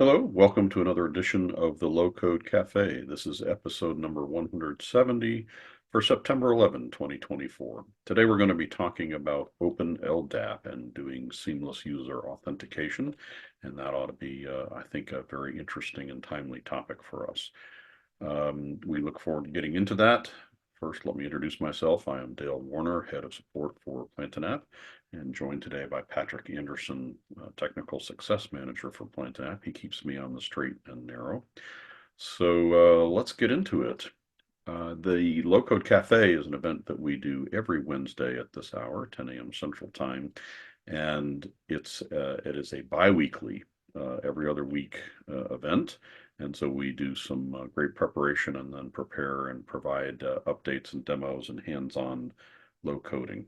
Hello, welcome to another edition of the Low Code Cafe. This is episode number 170 for September 11, 2024. Today we're going to be talking about Open LDAP and doing seamless user authentication, and that ought to be, I think, a very interesting and timely topic for us. We look forward to getting into that. First, let me introduce myself. I am Dale Warner, Head of Support for PlantNAP, and joined today by Patrick Anderson, Technical Success Manager for PlantNAP. He keeps me on the straight and narrow. So let's get into it. The Low Code Cafe is an event that we do every Wednesday at this hour, 10 a.m. Central Time, and it is a bi-weekly, every other week event. And so we do some great preparation and then prepare and provide updates and demos and hands-on low coding.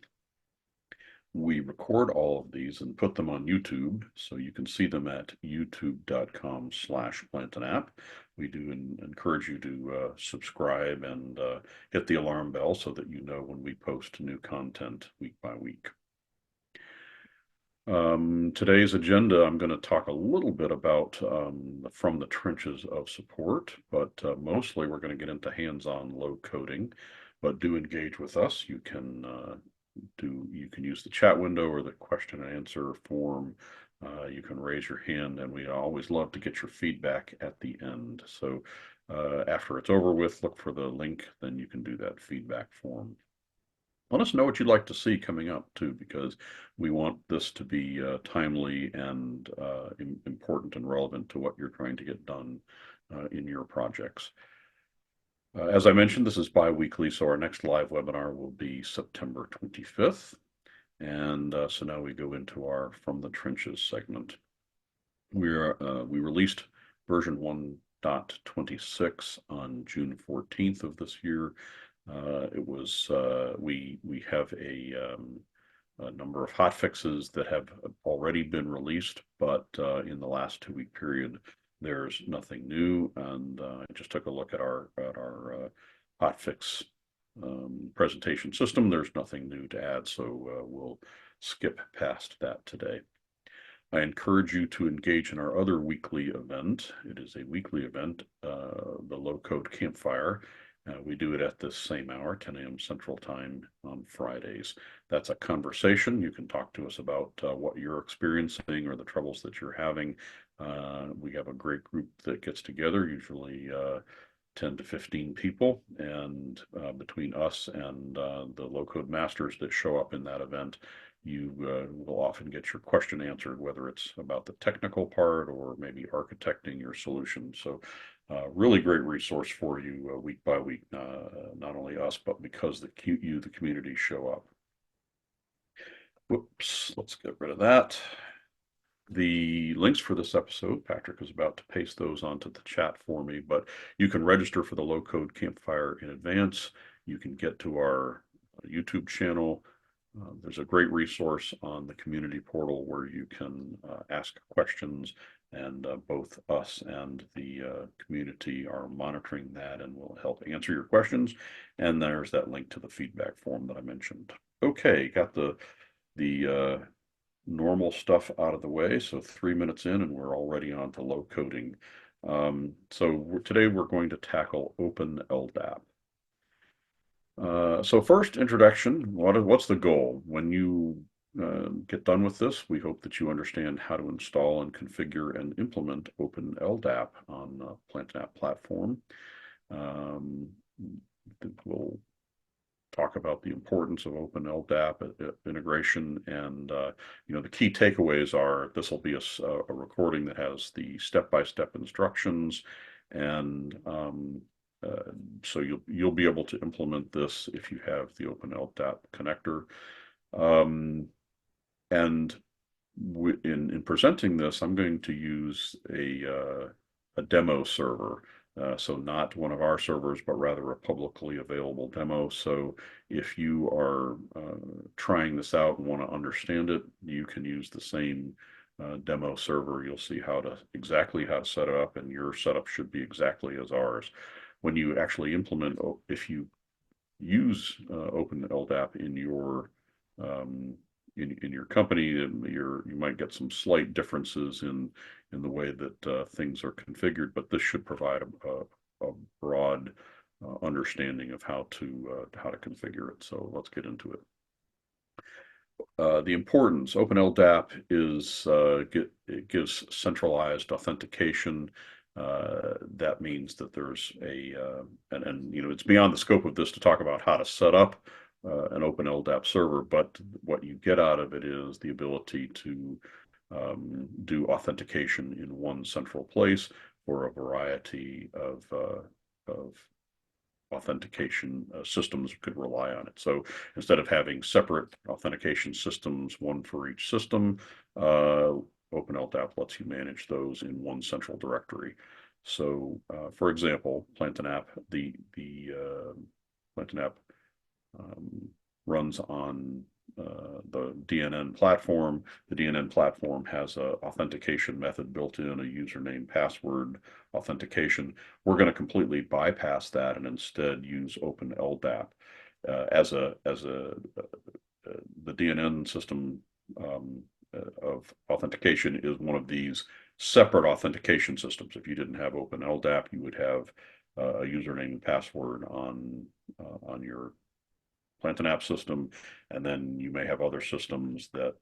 We record all of these and put them on YouTube, so you can see them at youtube.com/plantanap. We do encourage you to subscribe and hit the alarm bell so that you know when we post new content week by week. Today's agenda, I'm going to talk a little bit about from the trenches of support, but mostly we're going to get into hands-on low coding. But do engage with us. You can use the chat window or the question and answer form. You can raise your hand, and we always love to get your feedback at the end. So after it's over with, look for the link, then you can do that feedback form. Let us know what you'd like to see coming up too, because we want this to be timely and important and relevant to what you're trying to get done in your projects. As I mentioned, this is bi-weekly, so our next live webinar will be September 25th. And so now we go into our From the Trenches segment. We released version 1.26 on June 14th of this year. We have a number of hot fixes that have already been released, but in the last 2-week period, there's nothing new. And I just took a look at our hotfix presentation system. There's nothing new to add, so we'll skip past that today. I encourage you to engage in our other weekly event. It is a weekly event, the Low Code Campfire. We do it at this same hour, 10 a.m. Central Time on Fridays. That's a conversation. You can talk to us about what you're experiencing or the troubles that you're having. We have a great group that gets together, usually 10 to 15 people, and between us and the low code masters that show up in that event, you will often get your question answered, whether it's about the technical part or maybe architecting your solution. So really great resource for you week by week, not only us, but because the community show up. Whoops, let's get rid of that. The links for this episode, Patrick is about to paste those onto the chat for me, but you can register for the Low Code Campfire in advance. You can get to our YouTube channel. There's a great resource on the community portal where you can ask questions, and both us and the community are monitoring that and will help answer your questions. And there's that link to the feedback form that I mentioned. Okay, got the normal stuff out of the way. So 3 minutes in and we're already on to low coding. Today we're going to tackle Open LDAP. So first, introduction. What's the goal? When you get done with this, we hope that you understand how to install and configure and implement Open LDAP on the PlantNAP platform. We'll talk about the importance of Open LDAP integration, and the key takeaways are this will be a recording that has the step-by-step instructions, and so you'll be able to implement this if you have the Open LDAP connector. And in presenting this, I'm going to use a demo server. So not one of our servers, but rather a publicly available demo. So if you are trying this out and want to understand it, you can use the same demo server. You'll see exactly how to set it up, and your setup should be exactly as ours. When you actually implement, if you use Open LDAP in your in your company, you might get some slight differences in the way that things are configured, but this should provide a broad understanding of how to configure it. So let's get into it. The importance, Open LDAP is it gives centralized authentication. That means that there's and you know, it's beyond the scope of this to talk about how to set up an Open LDAP server, but what you get out of it is the ability to do authentication in one central place for a variety of authentication systems could rely on it. So instead of having separate authentication systems, one for each system, Open LDAP lets you manage those in one central directory. So, for example, PlantApp, the PlantApp runs on the DNN platform. The DNN platform has an authentication method built in, a username password authentication. We're going to completely bypass that and instead use Open LDAP the DNN system of authentication is one of these separate authentication systems. If you didn't have Open LDAP, you would have a username and password on your PlantApp system, and then you may have other systems that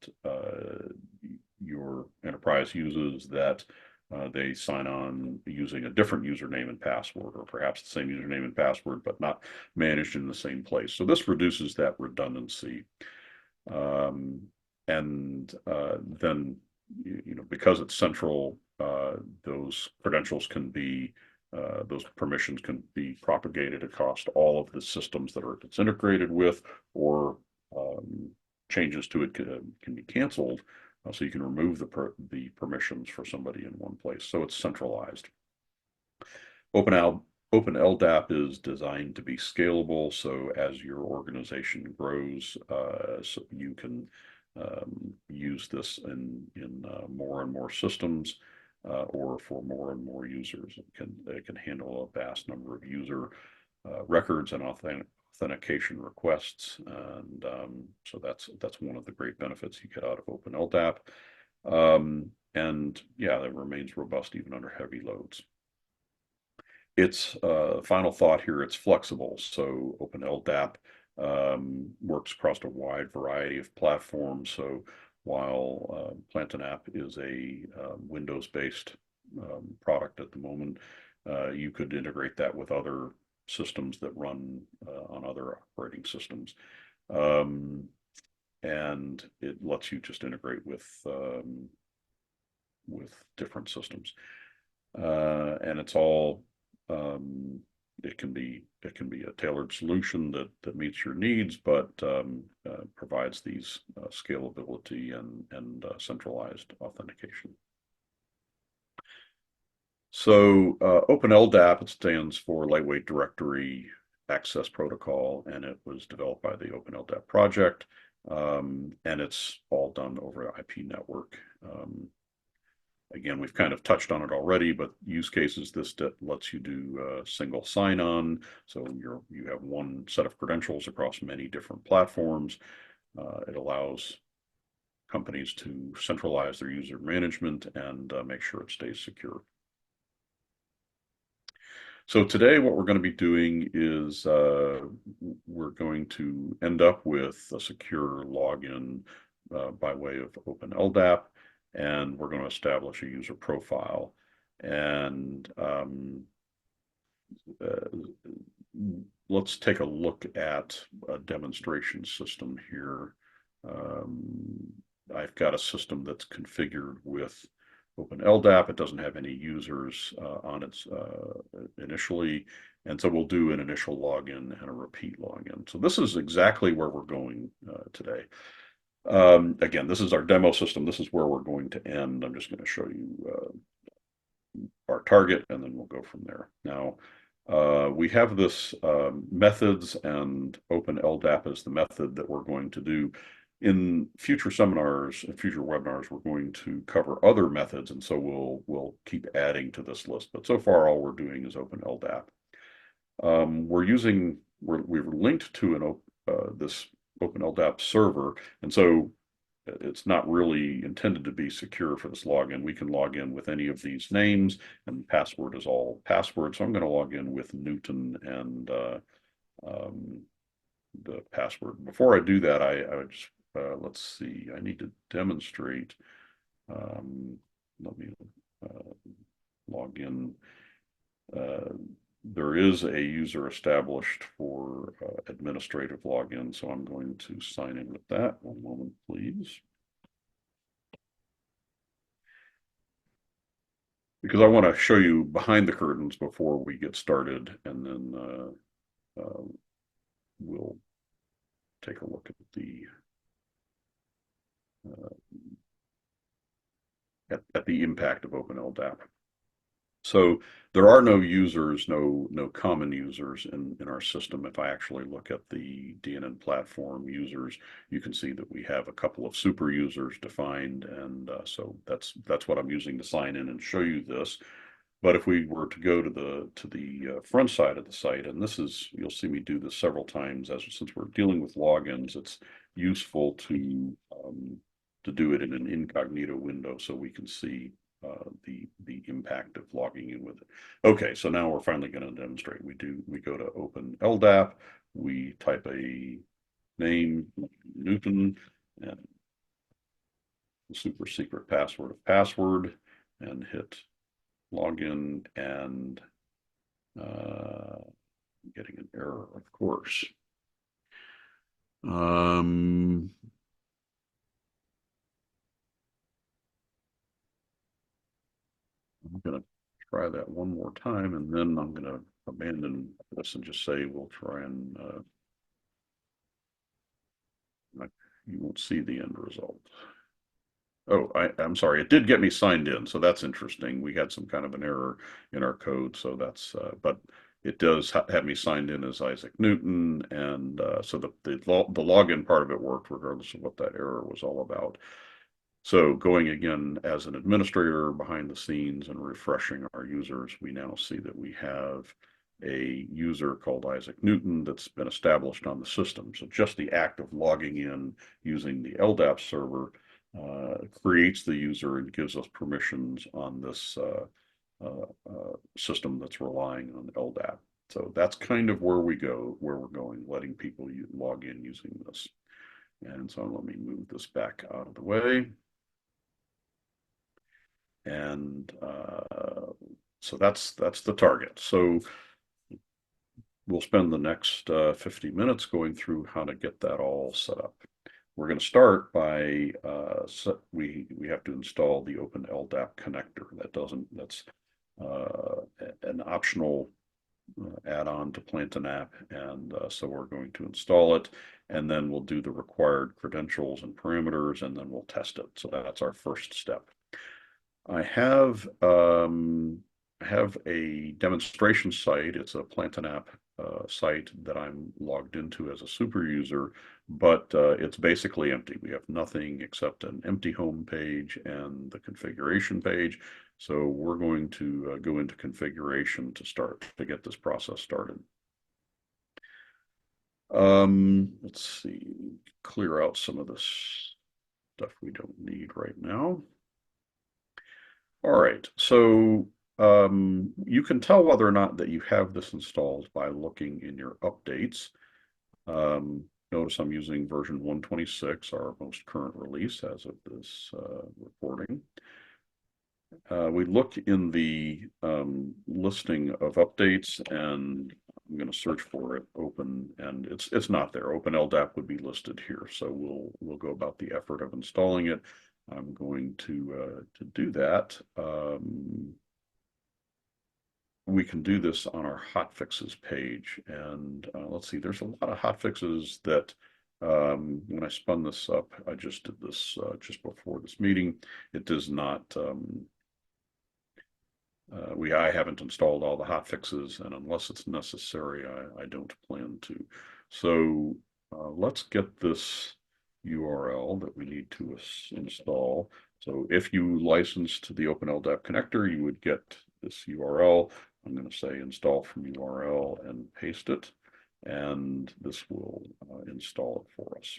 your enterprise uses that they sign on using a different username and password, or perhaps the same username and password, but not managed in the same place. So this reduces that redundancy. And then, you know, because it's central, those credentials can be those permissions can be propagated across all of the systems that it's integrated with, or changes to it can be canceled, so you can remove the permissions for somebody in one place. So it's centralized. Open LDAP is designed to be scalable, so as your organization grows, so you can use this in more and more systems, or for more and more users. It can handle a vast number of user records and authentication requests, and so that's one of the great benefits you get out of Open LDAP. And yeah, that remains robust even under heavy loads. Its final thought here, it's flexible. So Open LDAP works across a wide variety of platforms. So while PlantApp is a Windows-based product at the moment, you could integrate that with other systems that run on other operating systems. And it lets you just integrate with different systems. And it's all it can be a tailored solution that meets your needs, but provides these scalability and centralized authentication. So Open LDAP, it stands for Lightweight Directory Access Protocol, and it was developed by the Open LDAP project, and it's all done over an IP network. Again, we've kind of touched on it already, but use cases, this lets you do single sign-on. So you have one set of credentials across many different platforms. It allows companies to centralize their user management and make sure it stays secure. So today what we're going to be doing is we're going to end up with a secure login by way of Open LDAP. And we're going to establish a user profile. And let's take a look at a demonstration system here. I've got a system that's configured with Open LDAP. It doesn't have any users on its initially. And so we'll do an initial login and a repeat login. So this is exactly where we're going today. Again, this is our demo system. This is where we're going to end. I'm just going to show you our target, and then we'll go from there. Now, we have this methods, and Open LDAP is the method that we're going to do. In future seminars and future webinars, we're going to cover other methods, and so we'll keep adding to this list. But so far, all we're doing is Open LDAP. We're linked to this Open LDAP server, and so it's not really intended to be secure for this login. We can log in with any of these names, and the password is all password. So I'm going to log in with Newton and um, the password. Before I do that, I would just, let's see, I need to demonstrate. Let me log in. There is a user established for administrative login, so I'm going to sign in with that. One moment, please. Because I want to show you behind the curtains before we get started, and then we'll take a look at the impact of Open LDAP. So there are no users, no common users in our system. If I actually look at the DNN platform users, you can see that we have a couple of super users defined, and so that's what I'm using to sign in and show you this. But if we were to go to the front side of the site, and this is, you'll see me do this several times, as since we're dealing with logins, it's useful to do it in an incognito window so we can see the impact of logging in with it. Okay, so now we're finally going to demonstrate. We go to Open LDAP, we type a name, Newton, and the super secret password of password, and hit login, and getting an error, of course. I'm going to try that one more time, and then I'm going to abandon this and just say we'll try and you won't see the end result. Oh, I'm sorry. It did get me signed in, so that's interesting. We had some kind of an error in our code, so that's but it does have me signed in as Isaac Newton, and so the login part of it worked regardless of what that error was all about. So going again as an administrator behind the scenes and refreshing our users, we now see that we have a user called Isaac Newton that's been established on the system. So just the act of logging in using the LDAP server creates the user and gives us permissions on this system that's relying on LDAP. So that's kind of where we're going, letting people log in using this. And so let me move this back out of the way. And so that's the target. So we'll spend the next 50 minutes going through how to get that all set up. We're going to start by we have to install the Open LDAP connector. That's an optional add-on to PlantinApp, and so we're going to install it, and then we'll do the required credentials and parameters, and then we'll test it. So that's our first step. I have a demonstration site. It's a PlantinApp site that I'm logged into as a super user, but it's basically empty. We have nothing except an empty home page and the configuration page. So we're going to go into configuration to get this process started. Let's see, clear out some of this stuff we don't need right now. All right, so you can tell whether or not that you have this installed by looking in your updates. Notice I'm using version 126, our most current release as of this recording. We look in the listing of updates, and I'm going to search for it, open, and it's not there. Open LDAP would be listed here, so we'll go about the effort of installing it. I'm going to do that. We can do this on our hotfixes page, and let's see, there's a lot of hotfixes that when I spun this up, I just did this just before this meeting. It does not I haven't installed all the hotfixes, and unless it's necessary, I don't plan to. So let's get this URL that we need to install. So if you license to the Open LDAP connector, you would get this URL. I'm going to say install from URL and paste it, and this will install it for us.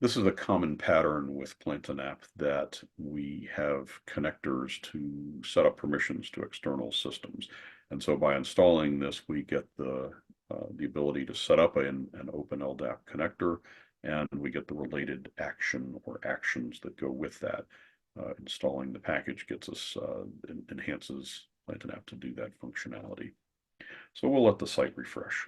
This is a common pattern with PlantinApp that we have connectors to set up permissions to external systems. And so by installing this, we get the ability to set up an Open LDAP connector, and we get the related action or actions that go with that. Installing the package gets us enhances PlantinApp to do that functionality. So we'll let the site refresh.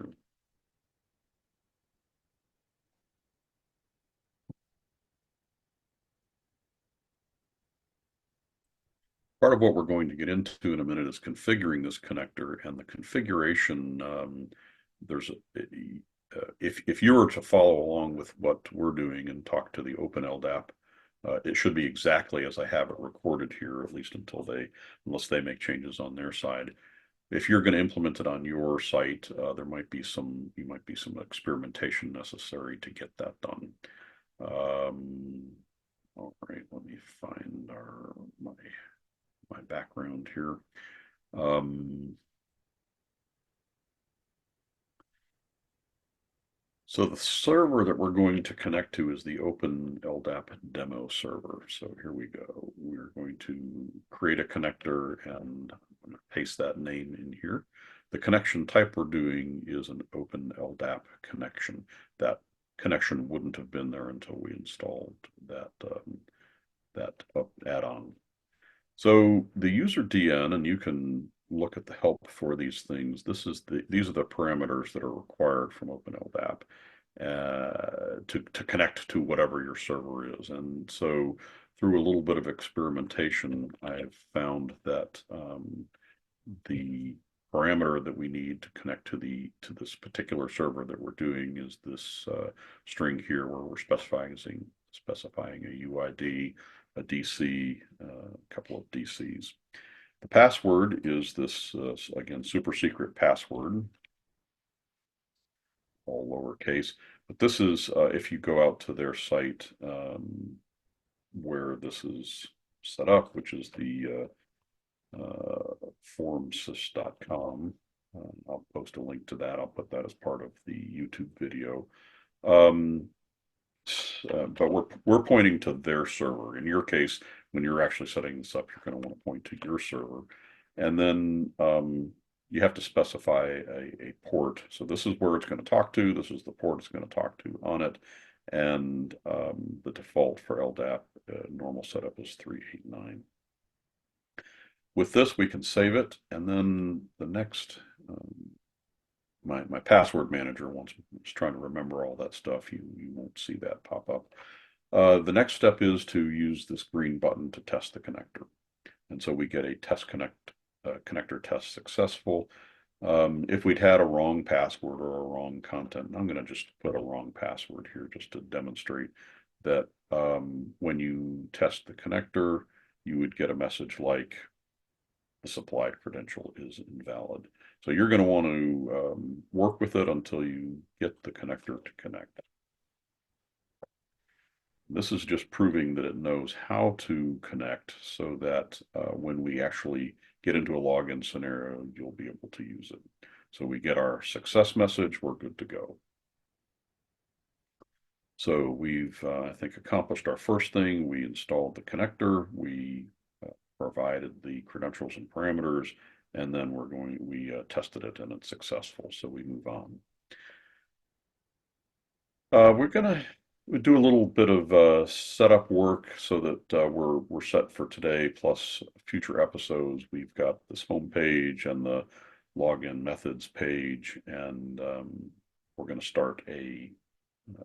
Part of what we're going to get into in a minute is configuring this connector, and the configuration, there's if you were to follow along with what we're doing and talk to the Open LDAP, it should be exactly as I have it recorded here, at least unless they make changes on their side. If you're going to implement it on your site, there might be some experimentation necessary to get that done. All right, let me find my background here. So the server that we're going to connect to is the Open LDAP demo server. So here we go. We're going to create a connector, and I'm going to paste that name in here. The connection type we're doing is an Open LDAP connection. That connection wouldn't have been there until we installed that add-on. So the user DN, and you can look at the help for these things. These are the parameters that are required from Open LDAP to connect to whatever your server is. And so through a little bit of experimentation, I've found that the parameter that we need to connect to this particular server that we're doing is this string here, where we're specifying a UID, a DC, a couple of DCs. The password is this, again, super secret password, all lowercase. But this is, if you go out to their site where this is set up, which is the formsys.com. I'll post a link to that. I'll put that as part of the YouTube video. But we're pointing to their server. In your case, when you're actually setting this up, you're going to want to point to your server. And then you have to specify a port. So this is where it's going to talk to. This is the port it's going to talk to on it. And the default for LDAP normal setup is 389. With this, we can save it, and then the next, my password manager was trying to remember all that stuff. You won't see that pop up. The next step is to use this green button to test the connector. And so we get a connector test successful. If we'd had a wrong password or a wrong content, I'm going to just put a wrong password here just to demonstrate that when you test the connector, you would get a message like, the supplied credential is invalid. So you're going to want to work with it until you get the connector to connect. This is just proving that it knows how to connect so that when we actually get into a login scenario, you'll be able to use it. So we get our success message, we're good to go. So we've, I think, accomplished our first thing. We installed the connector. We provided the credentials and parameters, and then we tested it and it's successful, so we move on. We're gonna do a little bit of setup work so that we're set for today, plus future episodes. We've got this home page and the login methods page, and we're going to start a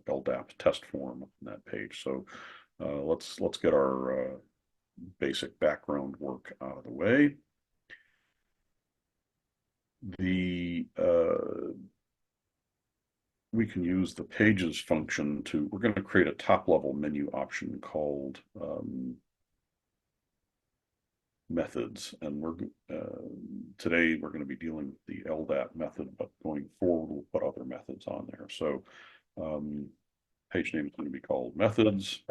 LDAP test form on that page. So let's get our basic background work out of the way. We can use the pages function we're going to create a top level menu option called methods. And today we're going to be dealing with the LDAP method, but going forward, we'll put other methods on there. So page name is going to be called methods.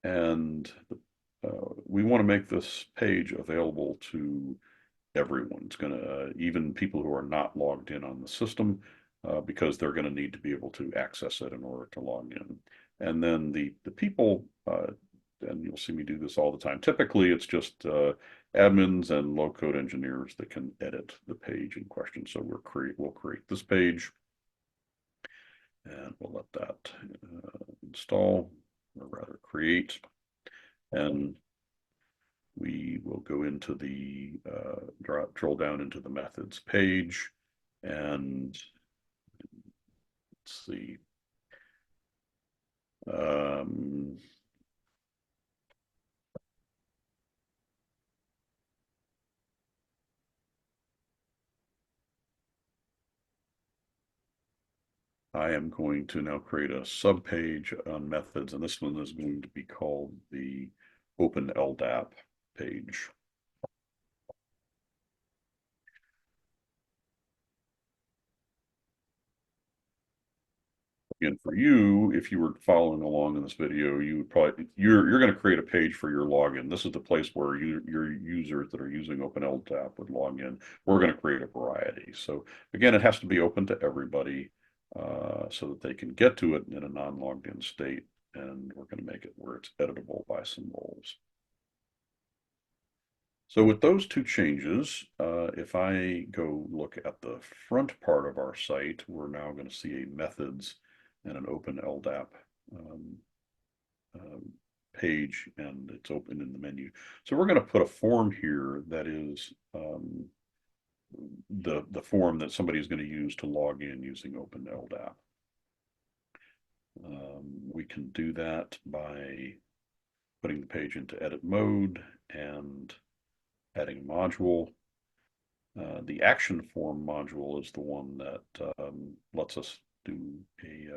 And we want to make this page available to everyone. It's going to, even people who are not logged in on the system, because they're going to need to be able to access it in order to log in. And then the people, and you'll see me do this all the time. Typically, it's just admins and low-code engineers that can edit the page in question. So we'll create this page, and we'll let that install, or rather create, and we will go into the drill down into the methods page, and let's see. I am going to now create a subpage on methods, and this one is going to be called the Open LDAP page. Again, for you, if you were following along in this video, you would probably you're going to create a page for your login. This is the place where your users that are using Open LDAP would log in. We're going to create a variety. So again, it has to be open to everybody so that they can get to it in a non-logged in state. And we're going to make it where it's editable by some roles. So with those two changes, if I go look at the front part of our site, we're now going to see a methods and an Open LDAP page, and it's open in the menu. So we're going to put a form here that is the form that somebody's going to use to log in using Open LDAP. We can do that by putting the page into edit mode and adding a module. The action form module is the one that lets us do a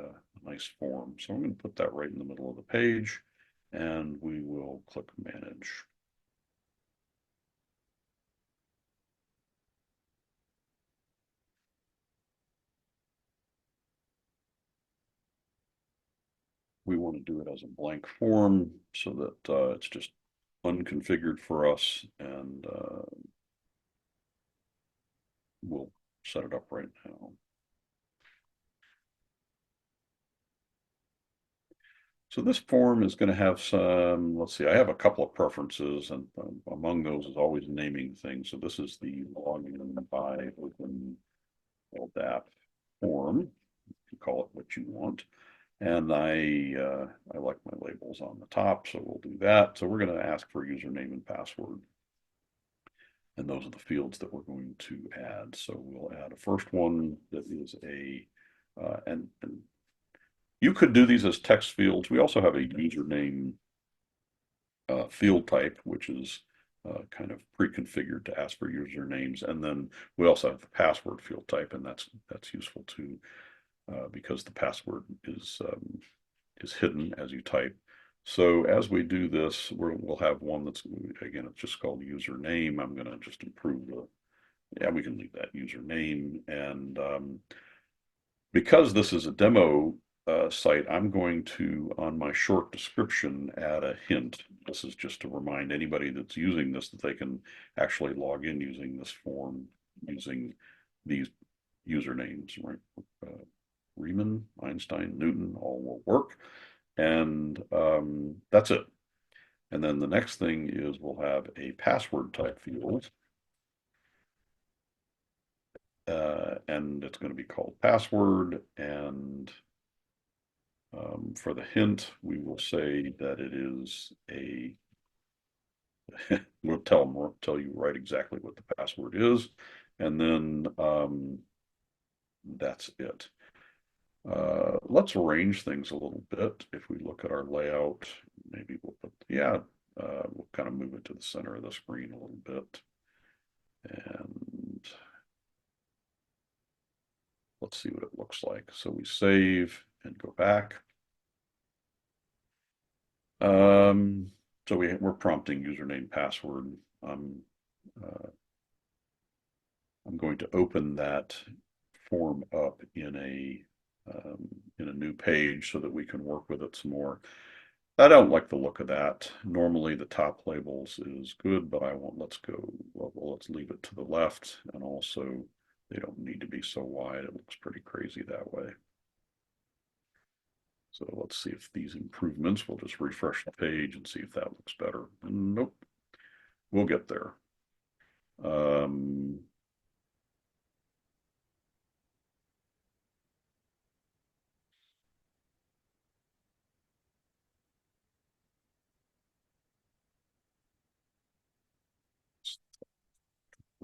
nice form. So I'm going to put that right in the middle of the page, and we will click manage. We want to do it as a blank form so that it's just unconfigured for us, and we'll set it up right now. So this form is going to have some, let's see, I have a couple of preferences, and among those is always naming things. So this is the login by Open LDAP form. You can call it what you want. And I like my labels on the top, so we'll do that. So we're going to ask for username and password. And those are the fields that we're going to add. So we'll add a first one that is a, and you could do these as text fields. We also have a username field type, which is kind of pre-configured to ask for usernames. And then we also have the password field type, and that's useful too, because the password is hidden as you type. So as we do this, we'll have one that's, again, it's just called username. I'm going to just improve the, yeah, we can leave that username. And because this is a demo site, I'm going to, on my short description, add a hint. This is just to remind anybody that's using this that they can actually log in using this form, using these usernames, right? Riemann, Einstein, Newton, all will work. And that's it. And then the next thing is we'll have a password type field. And it's going to be called password. And for the hint, we will say that it is a, we'll tell you right exactly what the password is. And then that's it. Let's arrange things a little bit. If we look at our layout, maybe we'll put, we'll kind of move it to the center of the screen a little bit. And let's see what it looks like. So we save and go back. So we're prompting username, password. I'm going to open that form up in a new page so that we can work with it some more. I don't like the look of that. Normally the top labels is good, but I won't, let's leave it to the left. And also they don't need to be so wide. It looks pretty crazy that way. So let's see if these improvements, we'll just refresh the page and see if that looks better. Nope, we'll get there. Um,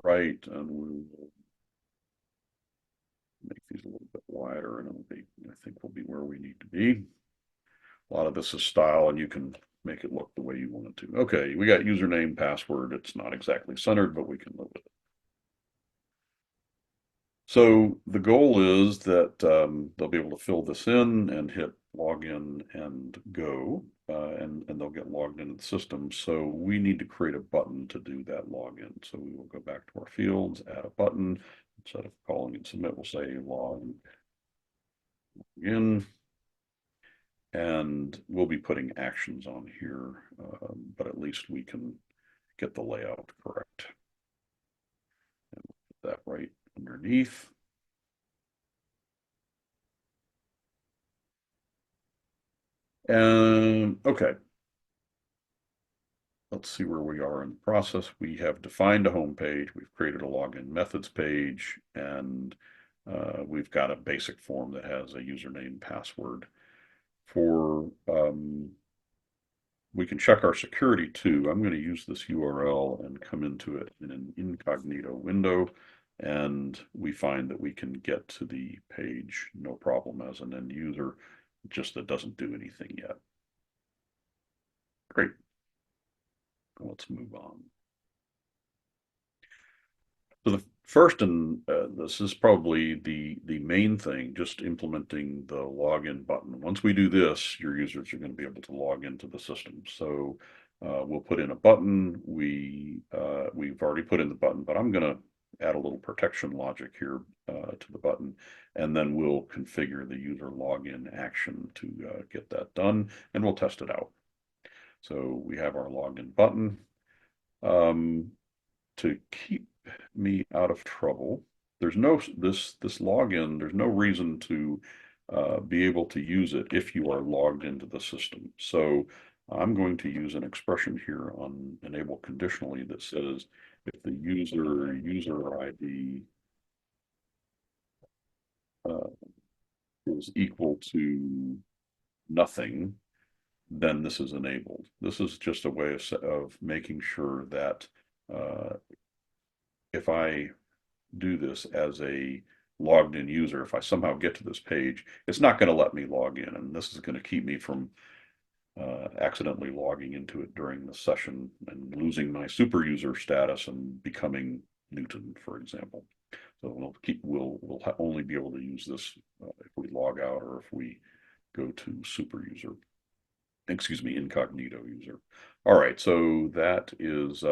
right, and we'll make these a little bit wider, and I think we'll be where we need to be. A lot of this is style, and you can make it look the way you want it to. Okay, we got username, password. It's not exactly centered, but we can live with it. So the goal is that they'll be able to fill this in and hit login and go, and they'll get logged into the system. So we need to create a button to do that login. So we will go back to our fields, add a button. Instead of calling and submit, we'll say log in, and we'll be putting actions on here, but at least we can get the layout correct. And put that right underneath. And okay, let's see where we are in the process. We have defined a home page. We've created a login methods page, and we've got a basic form that has a username, password. We can check our security too. I'm going to use this URL and come into it in an incognito window, and we find that we can get to the page no problem as an end user, just that doesn't do anything yet. Great. Let's move on. So the first, and this is probably the main thing, just implementing the login button. Once we do this, your users are going to be able to log into the system. So we'll put in a button. We've already put in the button, but I'm going to add a little protection logic here to the button, and then we'll configure the user login action to get that done, and we'll test it out. So we have our login button. To keep me out of trouble, there's no this login, there's no reason to be able to use it if you are logged into the system. So I'm going to use an expression here on enable conditionally that says if the user ID is equal to nothing, then this is enabled. This is just a way of making sure that if I do this as a logged in user, if I somehow get to this page, it's not going to let me log in. And this is going to keep me from accidentally logging into it during the session and losing my super user status and becoming Newton, for example. So we'll only be able to use this if we log out or if we go to super user, excuse me, incognito user. All right, so that is,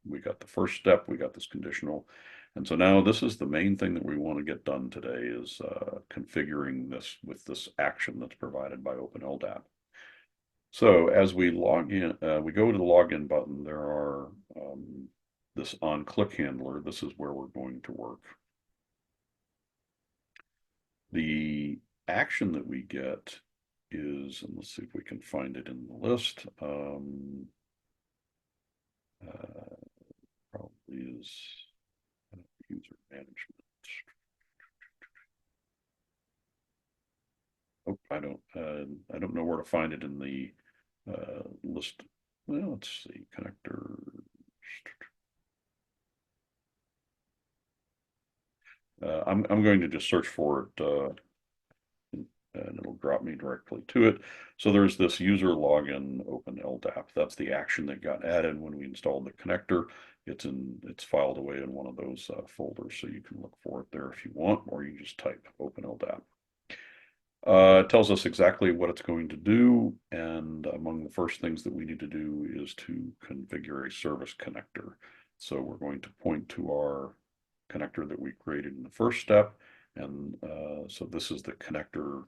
we got the first step, we got this conditional. And so now this is the main thing that we want to get done today is configuring this with this action that's provided by Open LDAP. So as we log in, we go to the login button, there are this on click handler. This is where we're going to work. The action that we get is, and let's see if we can find it in the list. Probably is user management. Oh, I don't know where to find it in the list. Well, let's see, connector. I'm going to just search for it, and it'll drop me directly to it. So there's this user login Open LDAP. That's the action that got added when we installed the connector. It's filed away in one of those folders, so you can look for it there if you want, or you just type Open LDAP. It tells us exactly what it's going to do, and among the first things that we need to do is to configure a service connector. So we're going to point to our connector that we created in the first step, and so this is the connector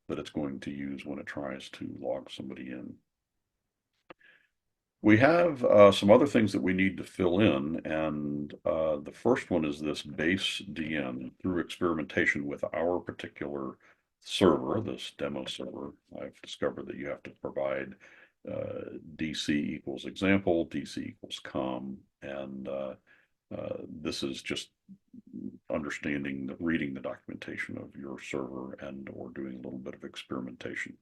that it's going to use when it tries to log somebody in. We have some other things that we need to fill in, and the first one is this base DN. Through experimentation with our particular server, this demo server, I've discovered that you have to provide DC equals example, DC equals com, and this is just understanding, reading the documentation of your server and or doing a little bit of experimentation.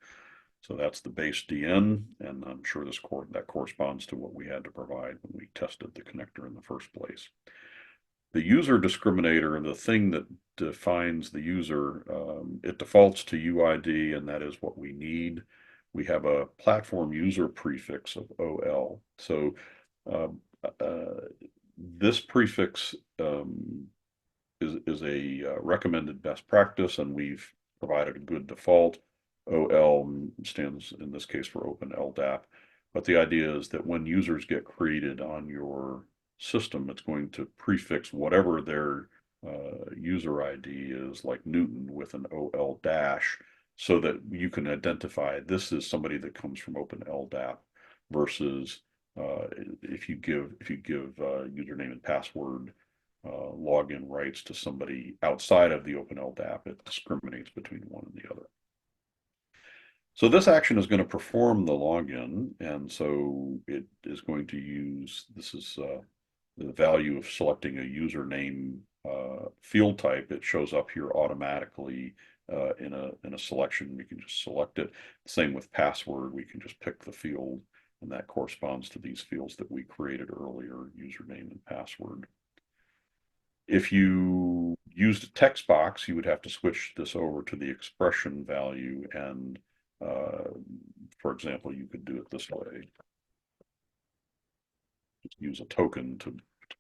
So that's the base DN, and I'm sure that corresponds to what we had to provide when we tested the connector in the first place. The user discriminator, the thing that defines the user, it defaults to UID, and that is what we need. We have a platform user prefix of OL. So um, this prefix is a recommended best practice, and we've provided a good default. OL stands in this case for Open LDAP. But the idea is that when users get created on your system, it's going to prefix whatever their user ID is, like Newton, with an OL dash, so that you can identify this is somebody that comes from Open LDAP versus if you give username and password login rights to somebody outside of the Open LDAP, it discriminates between one and the other. So this action is going to perform the login, and so it is going to use, this is the value of selecting a username field type. It shows up here automatically in a selection. We can just select it. Same with password. We can just pick the field, and that corresponds to these fields that we created earlier, username and password. If you used a text box, you would have to switch this over to the expression value, and for example, you could do it this way. Just use a token to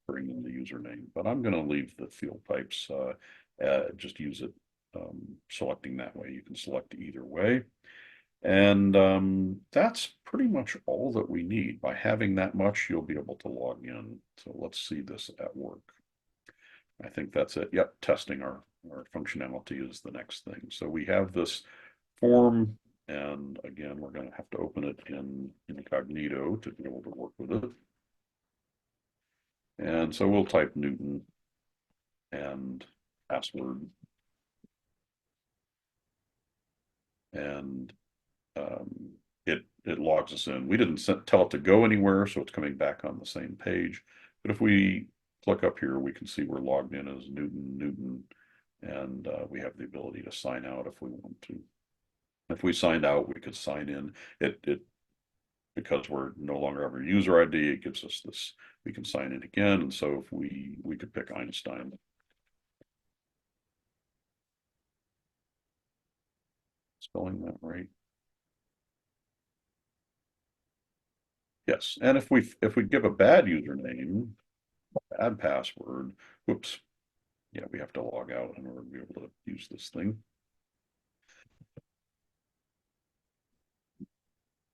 bring in the username, but I'm going to leave the field types, just use it selecting that way. You can select either way. And that's pretty much all that we need. By having that much, you'll be able to log in. So let's see this at work. I think that's it. Yep, testing our functionality is the next thing. So we have this form, and again, we're going to have to open it in incognito to be able to work with it. And so we'll type Newton and password, and it logs us in. We didn't tell it to go anywhere, so it's coming back on the same page. But if we click up here, we can see we're logged in as Newton, and we have the ability to sign out if we want to. If we signed out, we could sign in. Because we're no longer have a user ID, it gives us this. We can sign in again, and so if we could pick Einstein. Spelling that right? Yes. And if we give a bad username, bad password, whoops, yeah, we have to log out in order to be able to use this thing.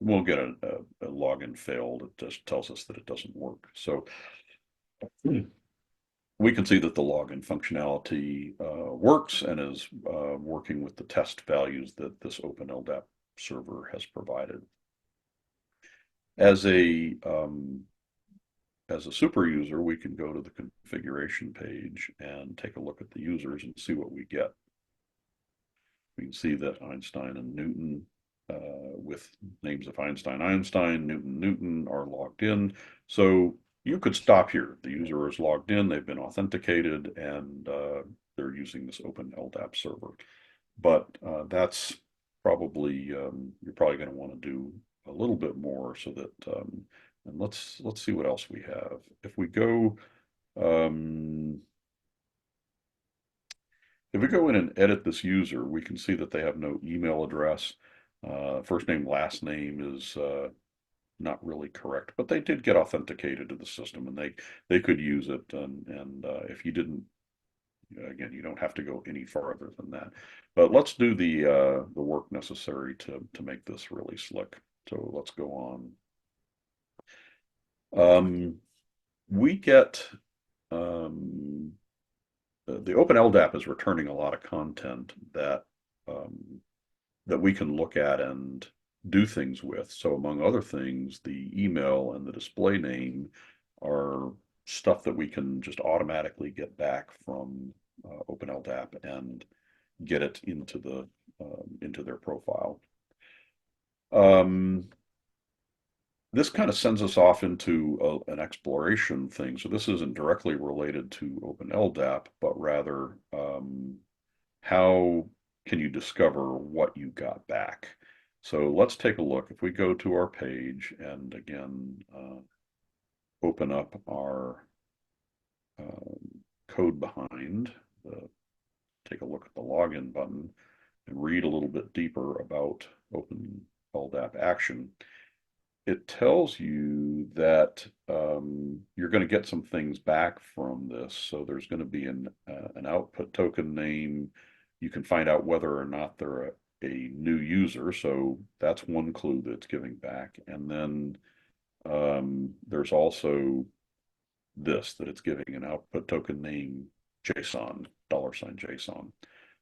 We'll get a login failed. It just tells us that it doesn't work. So we can see that the login functionality works and is working with the test values that this Open LDAP server has provided. As a super user, we can go to the configuration page and take a look at the users and see what we get. We can see that Einstein and Newton, with names of Einstein, Newton are logged in. So you could stop here. The user is logged in, they've been authenticated, and they're using this Open LDAP server. But that's probably, you're probably going to want to do a little bit more so that, and let's see what else we have. If we go, if we go in and edit this user, we can see that they have no email address. First name, last name is not really correct, but they did get authenticated to the system, and they could use it. And if you didn't, again, you don't have to go any farther than that. But let's do the work necessary to make this really slick. So let's go on. We get the Open LDAP is returning a lot of content that that we can look at and do things with. So among other things, the email and the display name are stuff that we can just automatically get back from Open LDAP and get it into their profile. This kind of sends us off into an exploration thing. So this isn't directly related to Open LDAP, but rather how can you discover what you got back? So let's take a look. If we go to our page and again open up our code behind, take a look at the login button and read a little bit deeper about Open LDAP action, it tells you that you're going to get some things back from this. So there's going to be an output token name. You can find out whether or not they're a new user. So that's one clue that's giving back. And then there's also this, that it's giving an output token name JSON, $JSON.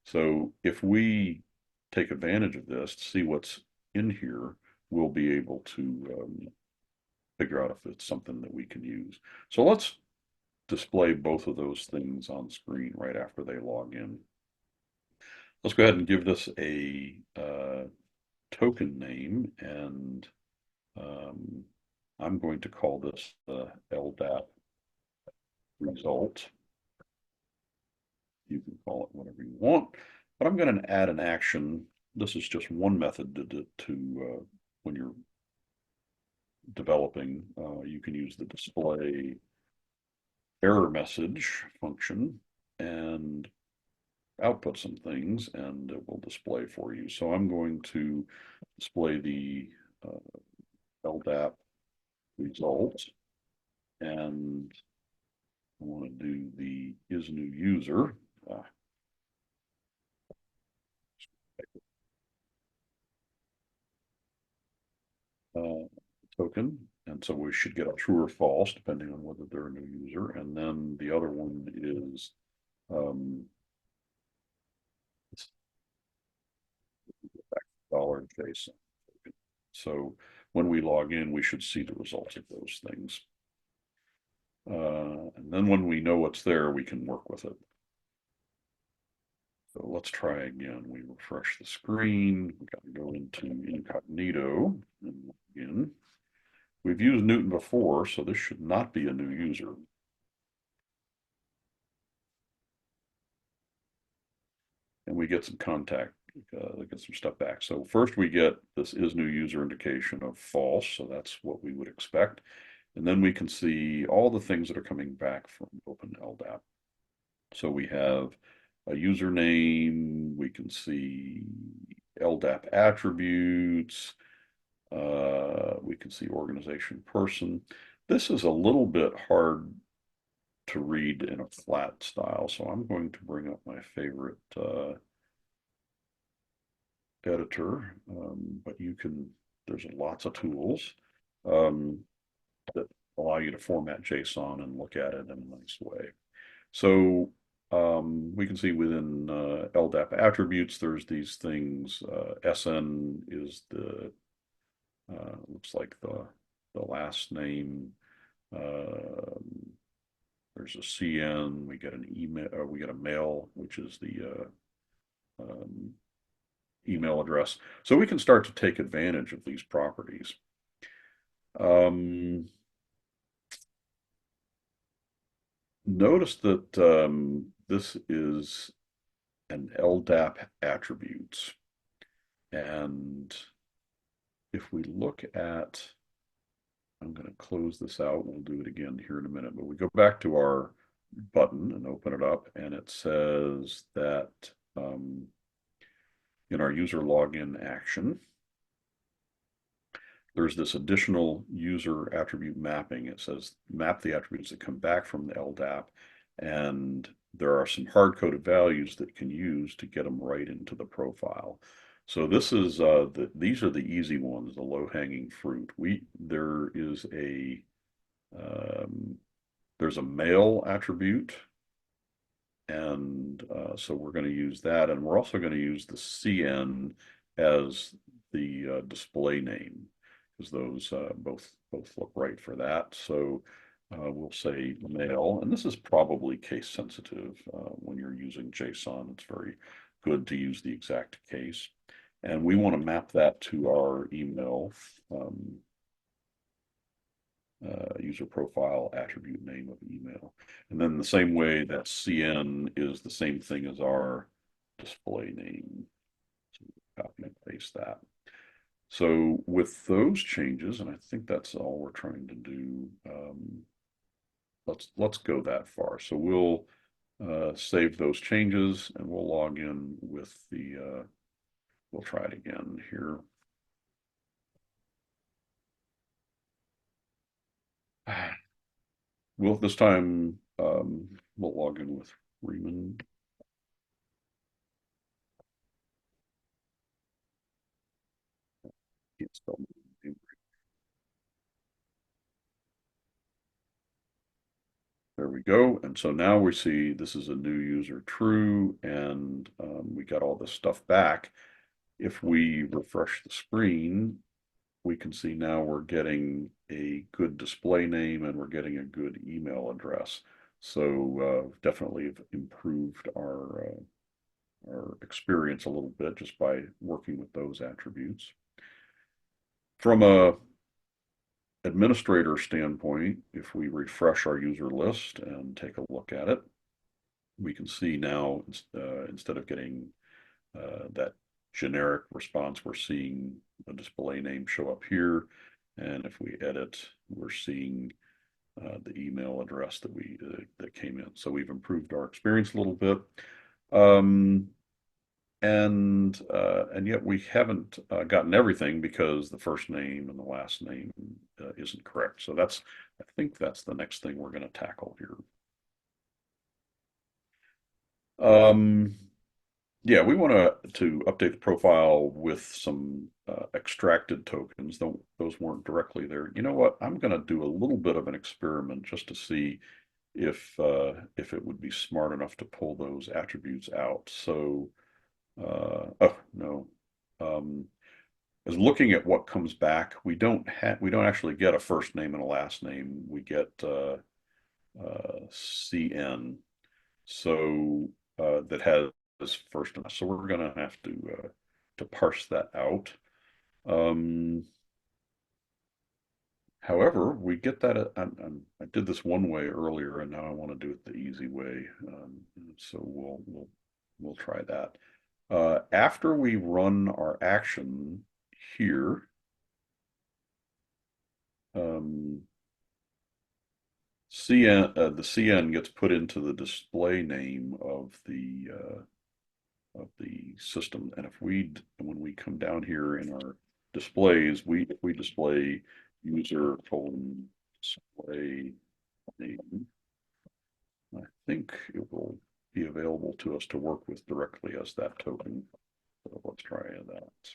So if we take advantage of this to see what's in here, we'll be able to figure out if it's something that we can use. So let's display both of those things on screen right after they log in. Let's go ahead and give this a token name, and I'm going to call this the LDAP result. You can call it whatever you want, but I'm going to add an action. This is just one method to when you're developing, you can use the display error message function and output some things, and it will display for you. So I'm going to display the LDAP result, and I want to do the is new user. Token, and so we should get a true or false depending on whether they're a new user. And then the other one is $JSON. So when we log in, we should see the results of those things. And then when we know what's there, we can work with it. So let's try again. We refresh the screen. We got to go into incognito and log in. We've used Newton before, so this should not be a new user. And we get some get some stuff back. So first we get this is new user indication of false, so that's what we would expect. And then we can see all the things that are coming back from Open LDAP. So we have a username, we can see LDAP attributes, we can see organization person. This is a little bit hard to read in a flat style, so I'm going to bring up my favorite editor, but there's lots of tools that allow you to format JSON and look at it in a nice way. So we can see within LDAP attributes, there's these things. SN is looks like the last name. There's a CN. We get an email. We get a mail, which is the email address. So we can start to take advantage of these properties. Notice that this is an LDAP attributes. And if we look at, I'm going to close this out. We'll do it again here in a minute, but we go back to our button and open it up, and it says that in our user login action, there's this additional user attribute mapping. It says map the attributes that come back from the LDAP, and there are some hard-coded values that can use to get them right into the profile. So this is these are the easy ones, the low-hanging fruit. There's a mail attribute, and so we're going to use that, and we're also going to use the CN as the display name, because those both look right for that. So we'll say mail, and this is probably case sensitive. When you're using JSON, it's very good to use the exact case. And we want to map that to our email user profile attribute name of email. And then the same way that CN is the same thing as our display name. So copy and paste that. So with those changes, and I think that's all we're trying to do, let's go that far. So we'll save those changes and we'll log in with the, we'll try it again here. We'll this time we'll log in with Freeman. Can't spell my name. There we go. And so now we see this is a new user true, and we got all this stuff back. If we refresh the screen, we can see now we're getting a good display name and we're getting a good email address. So definitely have improved our experience a little bit just by working with those attributes. From a administrator standpoint, if we refresh our user list and take a look at it, we can see now instead of getting that generic response, we're seeing a display name show up here. And if we edit, we're seeing the email address that came in. So we've improved our experience a little bit. And yet we haven't gotten everything because the first name and the last name isn't correct. So I think that's the next thing we're going to tackle here. Yeah, we want to update the profile with some extracted tokens. Those weren't directly there. You know what? I'm going to do a little bit of an experiment just to see if it would be smart enough to pull those attributes out. So, oh no, as looking at what comes back, we don't actually get a first name and a last name. We get CN. So that has first and last. So we're going to have to parse that out. However, we get that. I did this one way earlier, and now I want to do it the easy way. So we'll try that. After we run our action here, the CN gets put into the display name of the system. And when we come down here in our displays, if we display user colon display name, I think it will be available to us to work with directly as that token. So let's try that.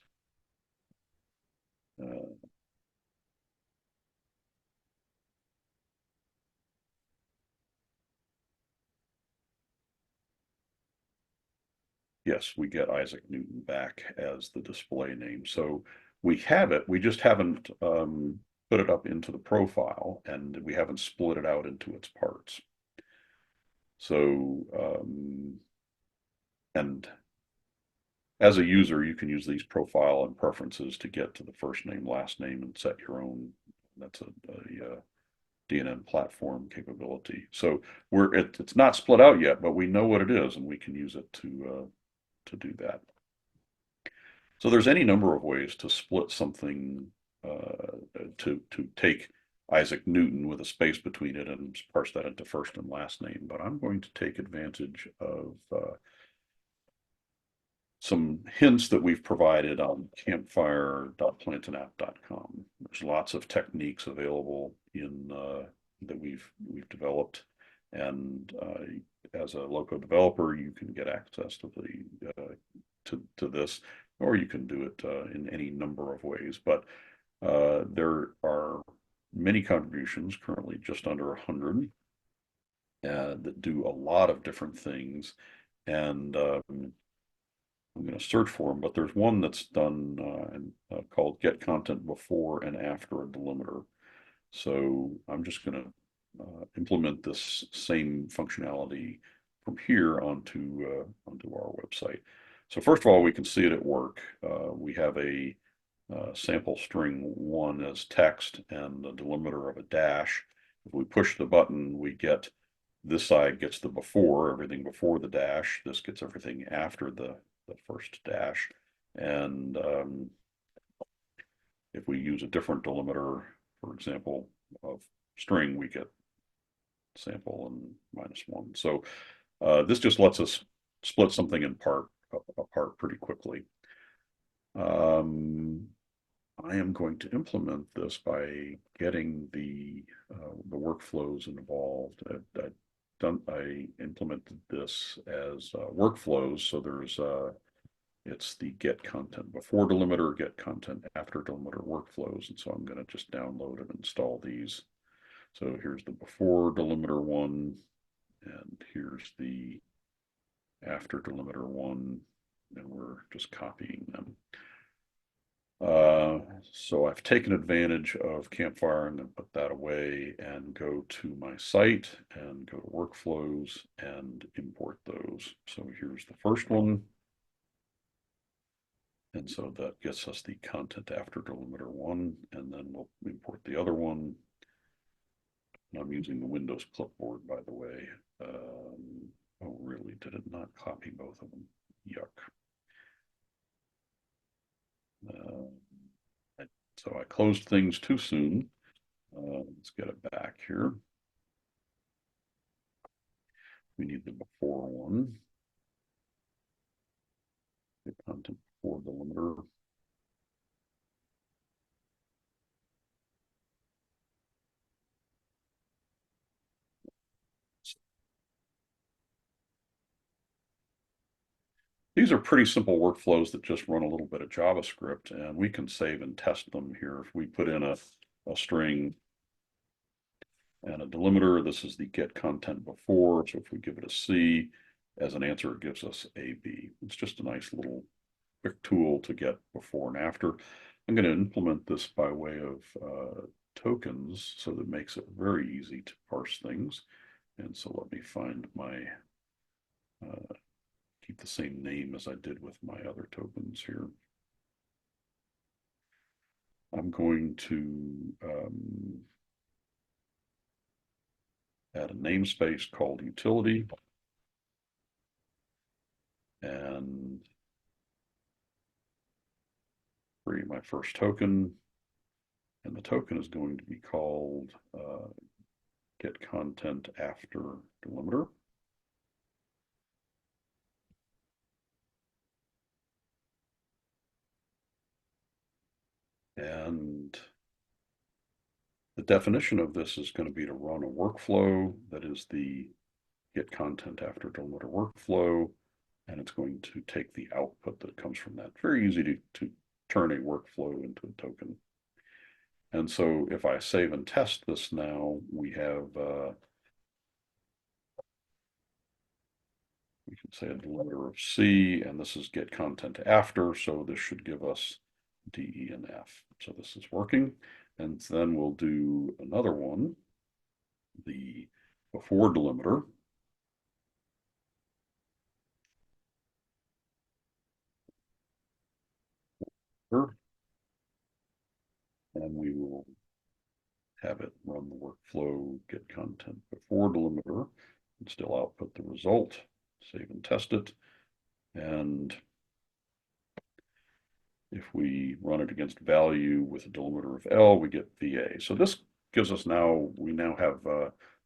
Yes, we get Isaac Newton back as the display name. So we have it, we just haven't put it up into the profile, and we haven't split it out into its parts. So, and as a user, you can use these profile and preferences to get to the first name, last name, and set your own. That's a DNN platform capability. So it's not split out yet, but we know what it is, and we can use it to do that. So there's any number of ways to split something to take Isaac Newton with a space between it and parse that into first and last name. But I'm going to take advantage of some hints that we've provided on campfire.plantandapp.com. There's lots of techniques available that we've developed, and as a local developer, you can get access to to this, or you can do it in any number of ways. But there are many contributions, currently just under 100, that do a lot of different things, and I'm going to search for them, but there's one that's done called get content before and after a delimiter. So I'm just going to implement this same functionality from here onto our website. So first of all, we can see it at work. We have a sample string 1 as text and a delimiter of a dash. If we push the button, we get this side gets the before, everything before the dash. This gets everything after the first dash. And if we use a different delimiter, for example, of string, we get sample and -1. So this just lets us split something apart pretty quickly. I am going to implement this by getting the workflows involved. I implemented this as workflows, so it's the get content before delimiter, get content after delimiter workflows, and so I'm going to just download and install these. So here's the before delimiter one, and here's the after delimiter one, and we're just copying them. So I've taken advantage of Campfire and then put that away and go to my site and go to workflows and import those. So here's the first one. And so that gets us the content after delimiter 1, and then we'll import the other one. And I'm using the Windows clipboard, by the way. Oh, really? Did it not copy both of them? Yuck. So I closed things too soon. Let's get it back here. We need the before one. The content before delimiter. These are pretty simple workflows that just run a little bit of JavaScript, and we can save and test them here. If we put in a string and a delimiter, this is the get content before. So if we give it a C as an answer, it gives us AB. It's just a nice little quick tool to get before and after. I'm going to implement this by way of tokens, so that makes it very easy to parse things. And so let me find my keep the same name as I did with my other tokens here. I'm going to add a namespace called utility and create my first token. And the token is going to be called get content after delimiter. And the definition of this is going to be to run a workflow that is the get content after delimiter workflow, and it's going to take the output that comes from that. Very easy to turn a workflow into a token. And so if I save and test this now, we have, we can say a delimiter of C, and this is get content after, so this should give us D, E, and F. So this is working. And then we'll do another one, the before delimiter. And we will have it run the workflow, get content before delimiter, and still output the result, save and test it. And if we run it against value with a delimiter of L, we get VA. So this gives us we now have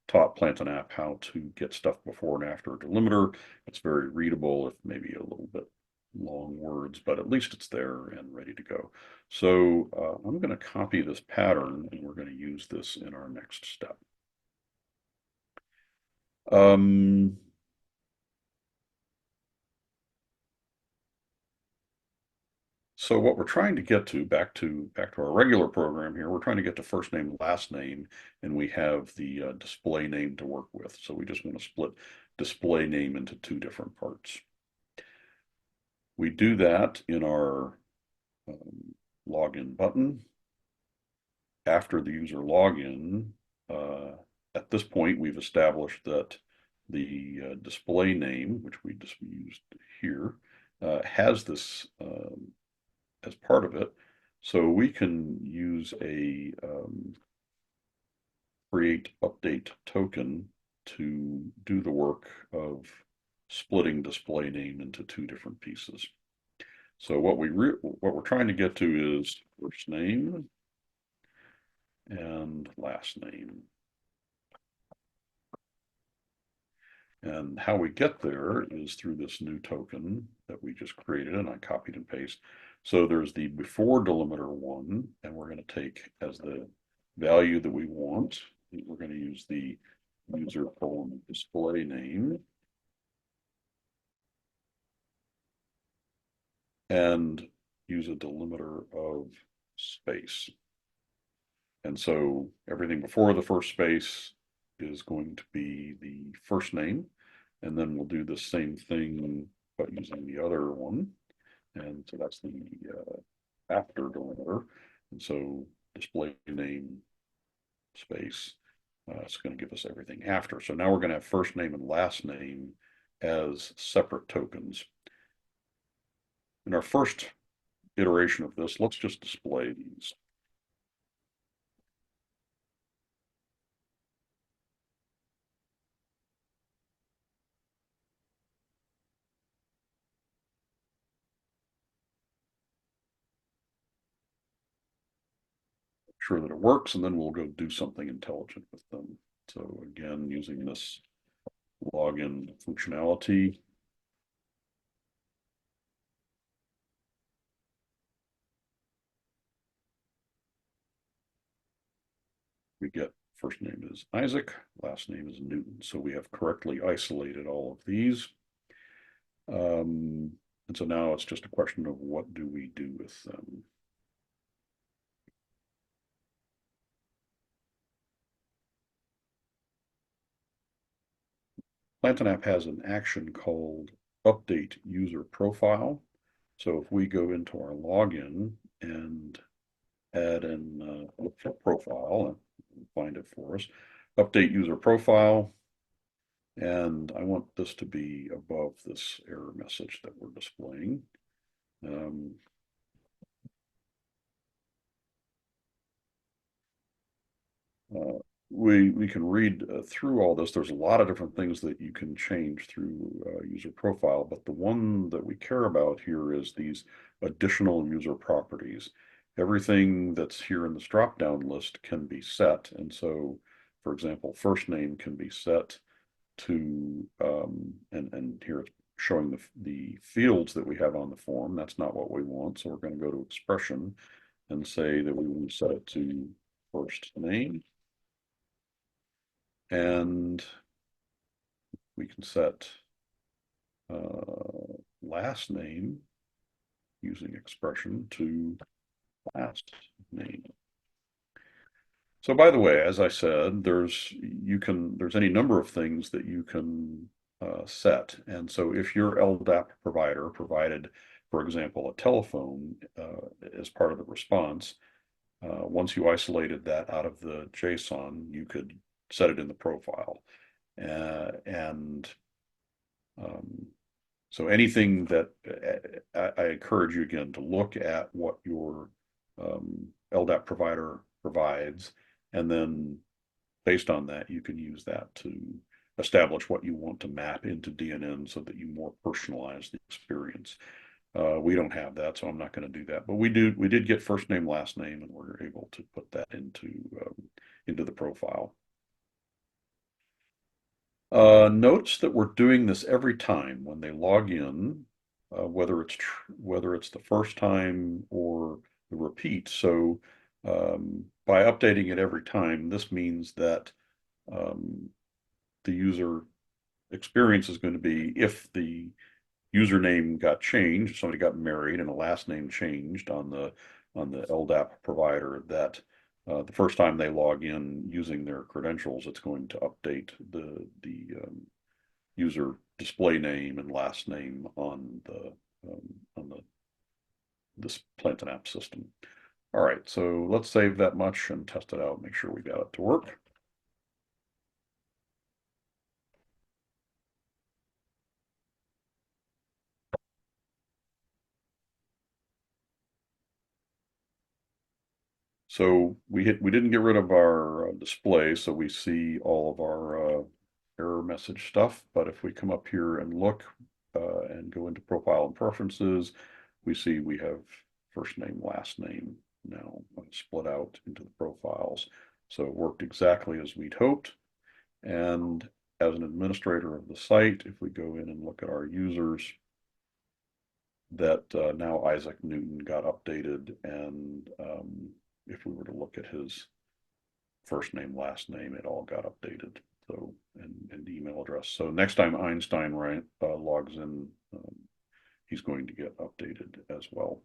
taught Plant and App how to get stuff before and after a delimiter. It's very readable, if maybe a little bit long words, but at least it's there and ready to go. So I'm going to copy this pattern, and we're going to use this in our next step. So what we're trying to get to, back to our regular program here, we're trying to get to first name, last name, and we have the display name to work with. So we just want to split display name into two different parts. We do that in our login button. After the user login, uh, at this point, we've established that the display name, which we just used here, has this as part of it. So we can use a create update token to do the work of splitting display name into two different pieces. So what we're trying to get to is first name and last name. And how we get there is through this new token that we just created, and I copied and pasted. So there's the before delimiter one, and we're going to take as the value that we want. We're going to use the user colon display name. And use a delimiter of space. And so everything before the first space is going to be the first name. And then we'll do the same thing, but using the other one. And so that's the after delimiter. And so display name space. It's going to give us everything after. So now we're going to have first name and last name as separate tokens. In our first iteration of this, let's just display these. Sure that it works, and then we'll go do something intelligent with them. So again, using this login functionality, we get first name is Isaac, last name is Newton. So we have correctly isolated all of these. And so now it's just a question of what do we do with them. OpenLDAP has an action called update user profile. So if we go into our login and add in profile and find it for us, update user profile, and I want this to be above this error message that we're displaying. We can read through all this. There's a lot of different things that you can change through user profile, but the one that we care about here is these additional user properties. Everything that's here in this drop-down list can be set. And so, for example, first name can be set to, and here it's showing the fields that we have on the form. That's not what we want. So we're going to go to expression and say that we want to set it to first name. And we can set last name using expression to last name. So by the way, as I said, there's any number of things that you can set. And so if your LDAP provider provided, for example, a telephone as part of the response, once you isolated that out of the JSON, you could set it in the profile. And so anything that I encourage you again to look at what your LDAP provider provides, and then based on that, you can use that to establish what you want to map into DNN so that you more personalize the experience. We don't have that, so I'm not going to do that. But we did get first name, last name, and we're able to put that into the profile. Notes that we're doing this every time when they log in, whether it's the first time or the repeat. So by updating it every time, this means that the user experience is going to be if the username got changed, somebody got married and a last name changed on the LDAP provider, that the first time they log in using their credentials, it's going to update the user display name and last name on the on this plant and app system. All right, so let's save that much and test it out, make sure we got it to work. So we didn't get rid of our display, so we see all of our error message stuff. But if we come up here and look and go into profile and preferences, we see we have first name, last name now split out into the profiles. So it worked exactly as we'd hoped. And as an administrator of the site, if we go in and look at our users, that now Isaac Newton got updated, and if we were to look at his first name, last name, it all got updated. So, and email address. So next time Einstein logs in, he's going to get updated as well.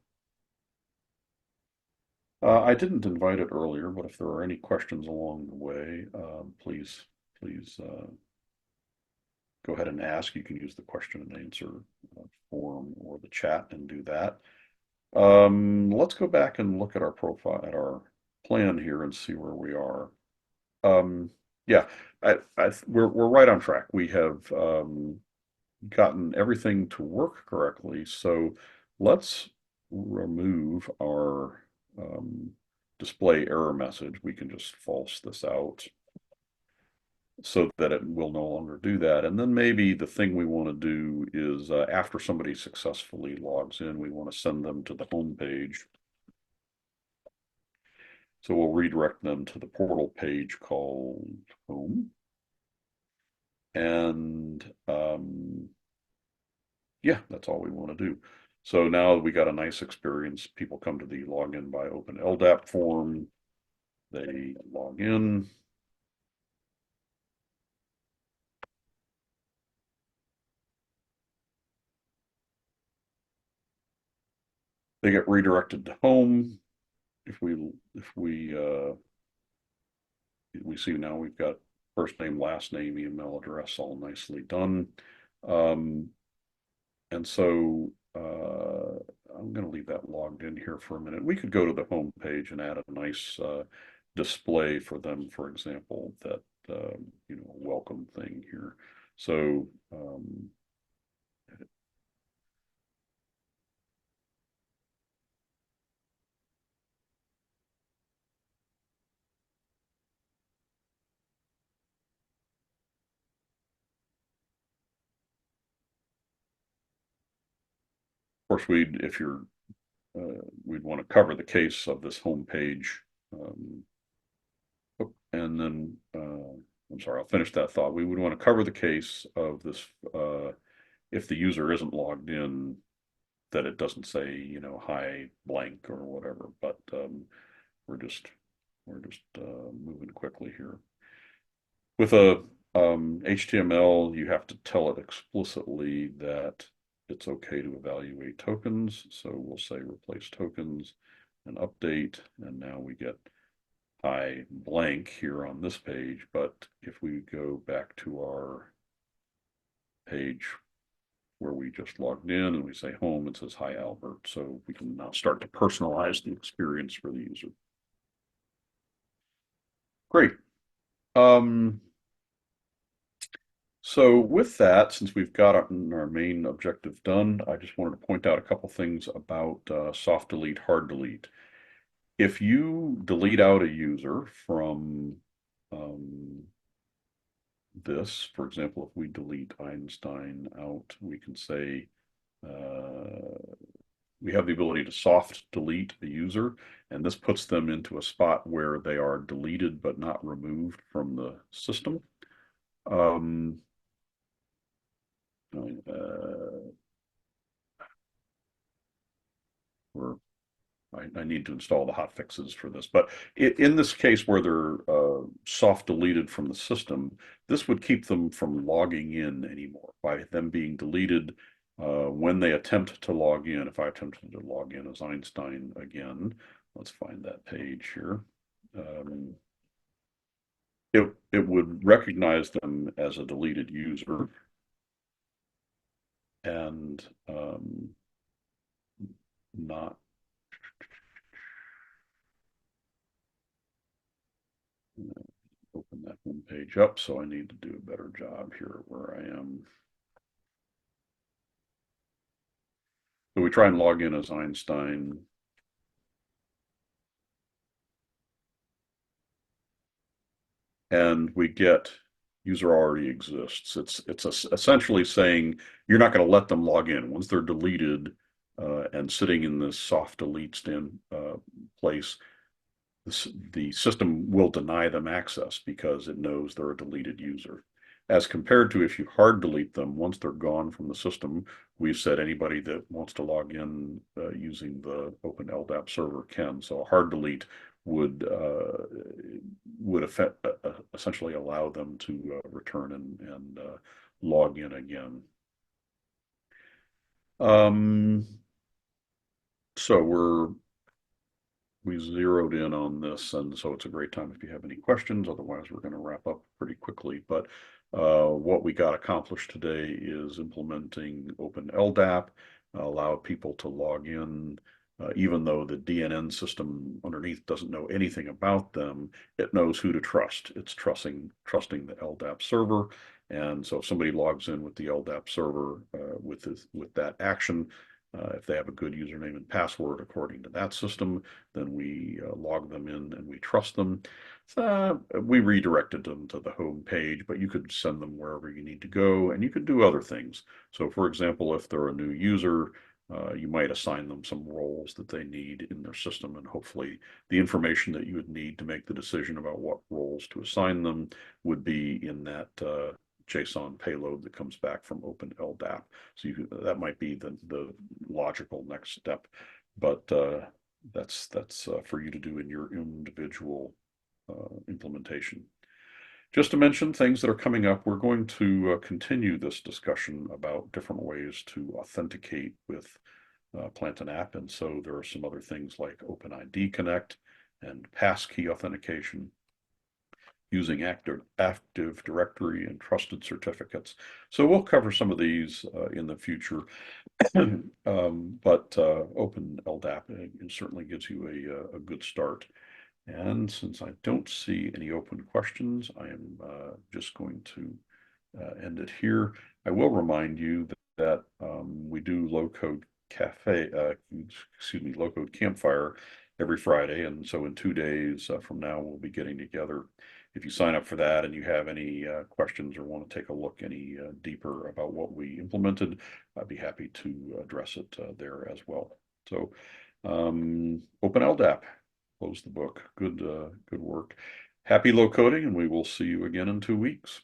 I didn't invite it earlier, but if there are any questions along the way, please go ahead and ask. You can use the question and answer form or the chat and do that. Let's go back and look at our profile, at our plan here, and see where we are. Yeah, we're right on track. We have gotten everything to work correctly. So let's remove our display error message. We can just false this out so that it will no longer do that. And then maybe the thing we want to do is after somebody successfully logs in, we want to send them to the home page. So we'll redirect them to the portal page called home. And yeah, that's all we want to do. So now we got a nice experience. People come to the login by Open LDAP form. They log in. They get redirected to home. If we see now we've got first name, last name, email address all nicely done. And so I'm going to leave that logged in here for a minute. We could go to the home page and add a nice display for them, for example, that welcome thing here. So of course, we'd want to cover the case of this home page. And then, I'm sorry, I'll finish that thought. We would want to cover the case of this, if the user isn't logged in, that it doesn't say, hi blank or whatever, but we're just moving quickly here. With a HTML, you have to tell it explicitly that it's okay to evaluate tokens. So we'll say replace tokens and update, and now we get hi blank here on this page. But if we go back to our page where we just logged in and we say home, it says hi Albert. So we can now start to personalize the experience for the user. Great. So with that, since we've got our main objective done, I just wanted to point out a couple things about soft delete, hard delete. If you delete out a user from this, for example, if we delete Einstein out, we can say we have the ability to soft delete a user, and this puts them into a spot where they are deleted but not removed from the system. Or I need to install the hot fixes for this. But in this case where they're soft deleted from the system, this would keep them from logging in anymore by them being deleted when they attempt to log in. If I attempted to log in as Einstein again, let's find that page here. It would recognize them as a deleted user, and not open that home page up, so I need to do a better job here where I am. So we try and log in as Einstein. And we get user already exists. It's essentially saying you're not going to let them log in once they're deleted and sitting in this soft delete stand place. The system will deny them access because it knows they're a deleted user. As compared to if you hard delete them, once they're gone from the system, we've said anybody that wants to log in using the Open LDAP server can. So a hard delete would essentially allow them to return and log in again. Um, so we zeroed in on this, and so it's a great time if you have any questions. Otherwise, we're going to wrap up pretty quickly. But what we got accomplished today is implementing Open LDAP, allow people to log in. Even though the DNN system underneath doesn't know anything about them, it knows who to trust. It's trusting the LDAP server, and so if somebody logs in with the LDAP server with that action, if they have a good username and password according to that system, then we log them in and we trust them. We redirected them to the home page, but you could send them wherever you need to go, and you could do other things. So, for example, if they're a new user, you might assign them some roles that they need in their system, and hopefully the information that you would need to make the decision about what roles to assign them would be in that JSON payload that comes back from Open LDAP. So that might be the logical next step, but that's for you to do in your individual implementation. Just to mention things that are coming up, we're going to continue this discussion about different ways to authenticate with Plant an App, and so there are some other things like OpenID Connect and passkey authentication, using Active Directory and trusted certificates. So we'll cover some of these in the future, but Open LDAP certainly gives you a good start. And since I don't see any open questions, I am just going to end it here. I will remind you that we do low code cafe, low code campfire every Friday. And so in 2 days from now, we'll be getting together. If you sign up for that and you have any questions or want to take a look any deeper about what we implemented, I'd be happy to address it there as well. So Open LDAP, close the book. Good work. Happy low coding, and we will see you again in 2 weeks.